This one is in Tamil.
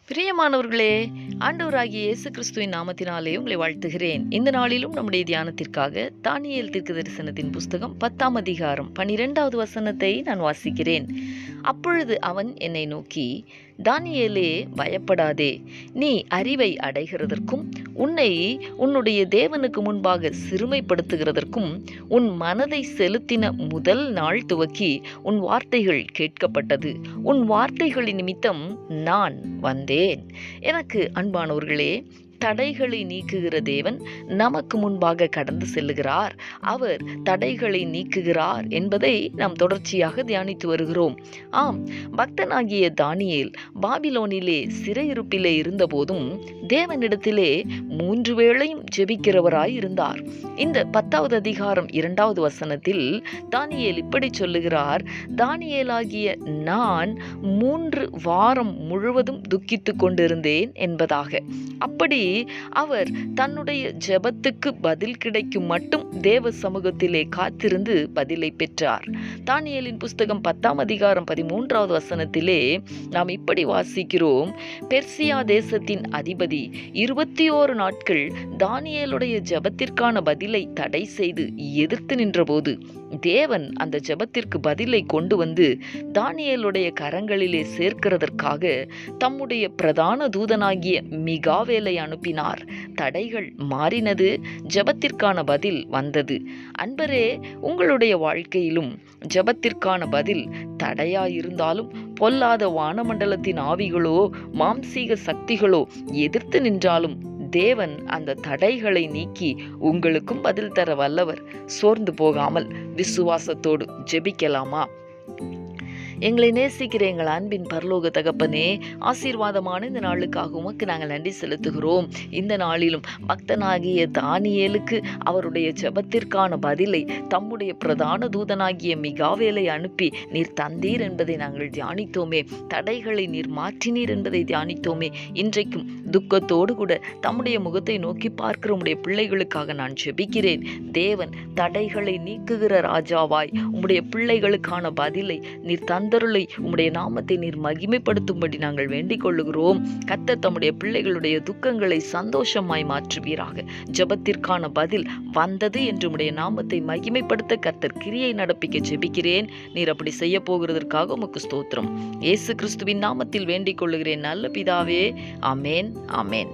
பிரியமானவர்களே, ஆண்டவராகிய இயேசு கிறிஸ்துவின் நாமத்தினாலே உங்களை வாழ்த்துகிறேன். இந்த நாளிலும் நம்முடைய தியானத்திற்காக தானியேல் தீர்க்கதரிசனத்தின் புஸ்தகம் 10ஆம் அதிகாரம் 12வது வசனத்தை நான் வாசிக்கிறேன். அப்பொழுது அவன் என்னை நோக்கி, தானியேலே, பயப்படாதே. நீ அறிவை அடைகிறதற்கும் உன்னை உன்னுடைய தேவனுக்கு முன்பாக சிறுமைப்படுத்துகிறதற்கும் உன் மனதை செலுத்தின முதல் நாள் துவக்கி உன் வார்த்தைகள் கேட்கப்பட்டது. உன் வார்த்தைகளின் நிமித்தம் நான் வந்தேன். எனக்கு அன்பானவர்களே, தடைகளை நீக்குகிற தேவன் நமக்கு முன்பாக கடந்து செல்லுகிறார். அவர் தடைகளை நீக்குகிறார் என்பதை நாம் தொடர்ச்சியாக தியானித்து வருகிறோம். ஆம், பக்தனாகிய தானியேல் பாபிலோனிலே சிறையிருப்பிலே இருந்தபோதும் தேவனிடத்திலே 3 வேளையும் ஜெபிக்கிறவராய் இருந்தார். இந்த 10வது அதிகாரம் 2வது வசனத்தில் தானியேல் இப்படி சொல்லுகிறார், தானியேலாகிய நான் 3 வாரம் முழுவதும் துக்கித்து கொண்டிருந்தேன் என்பதாக. அப்படி அவர் தன்னுடைய ஜெபத்துக்கு பதில் கிடைக்கும் மட்டும் தேவ சமூகத்திலே காத்திருந்து பதிலை பெற்றார். தானியேலின் புஸ்தகம் 10ஆம் அதிகாரம் 13வது வசனத்திலே நாம் இப்படி வாசிக்கிறோம், பெர்சியா தேசத்தின் அதிபதி 21 நாட்கள் தானியேலுடைய ஜெபத்திற்கான பதிலை தடை செய்து எதிர்த்து நின்றபோது தேவன் அந்த ஜெபத்திற்கு பதிலை கொண்டு வந்து தானியேலுடைய கரங்களிலே சேர்க்கிறதற்காக தம்முடைய பிரதான தூதனாகிய மிகாவேலை அனுப்பினார். தடைகள் மாறினது, ஜெபத்திற்கான பதில் வந்தது. அன்பரே, உங்களுடைய வாழ்க்கையிலும் ஜெபத்திற்கான பதில் தடையாயிருந்தாலும் பொல்லாத வானமண்டலத்தின் ஆவிகளோ மாம்சீக சக்திகளோ எதிர்த்து நின்றாலும் தேவன் அந்த தடைகளை நீக்கி உங்களுக்கும் பதில் தர வல்லவர். சோர்ந்து போகாமல் விசுவாசத்தோடு ஜெபிக்கலாமா? எங்களை நேசிக்கிற எங்கள் அன்பின் பரலோக தகப்பனே, ஆசீர்வாதமான இந்த நாளுக்காக உமக்கு நாங்கள் நன்றி செலுத்துகிறோம். இந்த நாளிலும் பக்தனாகிய தானியேலுக்கு அவருடைய ஜெபத்திற்கான பதிலை தம்முடைய பிரதான தூதனாகிய மிகாவேலை அனுப்பி நீர் தந்தீர் என்பதை நாங்கள் தியானித்தோமே. தடைகளை நீர் மாற்றினீர் என்பதை தியானித்தோமே. இன்றைக்கும் துக்கத்தோடு கூட தம்முடைய முகத்தை நோக்கி பார்க்கிற உம்முடைய பிள்ளைகளுக்காக நான் ஜெபிக்கிறேன். தேவன் தடைகளை நீக்குகிற ராஜாவாய் உம்முடைய பிள்ளைகளுக்கான பதிலை நீர் தந்தருளை உம்முடைய நாமத்தை நீர் மகிமைப்படுத்தும்படி நாங்கள் வேண்டிக் கொள்ளுகிறோம். கர்த்தர் தம்முடைய பிள்ளைகளுடைய துக்கங்களை சந்தோஷமாய் மாற்றுவீராக. ஜெபத்திற்கான பதில் வந்தது என்று உம்முடைய நாமத்தை மகிமைப்படுத்த கர்த்தர் கிரியை நடப்பிக்க ஜெபிக்கிறேன். நீர் அப்படி செய்ய போகிறதற்காக உமக்கு ஸ்தோத்திரம். இயேசு கிறிஸ்துவின் நாமத்தில் வேண்டிக் கொள்ளுகிறேன் நல்ல பிதாவே. ஆமேன், ஆமேன்.